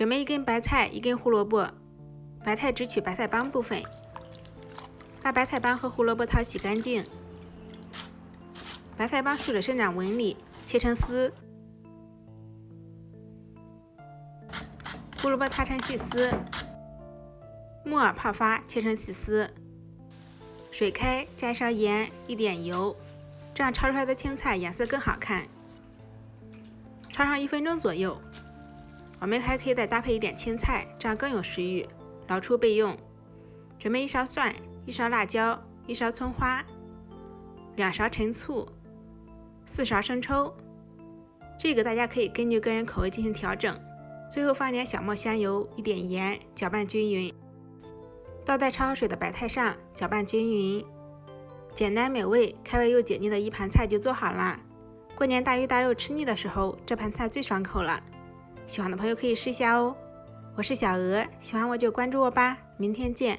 准备一根白菜，一根胡萝卜，白菜只取白菜帮部分，把白菜帮和胡萝卜头洗干净，白菜帮竖着生长纹理，切成丝，胡萝卜擦成细丝，木耳泡发，切成细丝，水开，加一勺盐，一点油，这样炒出来的青菜颜色更好看。炒上1分钟左右，我们还可以再搭配一点青菜，这样更有食欲，捞出备用。准备1勺蒜，1勺辣椒，1勺葱花，2勺陈醋，4勺生抽，这个大家可以根据个人口味进行调整。最后放点小磨香油，一点盐，搅拌均匀。倒在焯好水的白菜上，搅拌均匀。简单美味、开胃又解腻的一盘菜就做好啦。过年大鱼大肉吃腻的时候，这盘菜最爽口了。喜欢的朋友可以试一下哦。我是小鹅，喜欢我就关注我吧，明天见。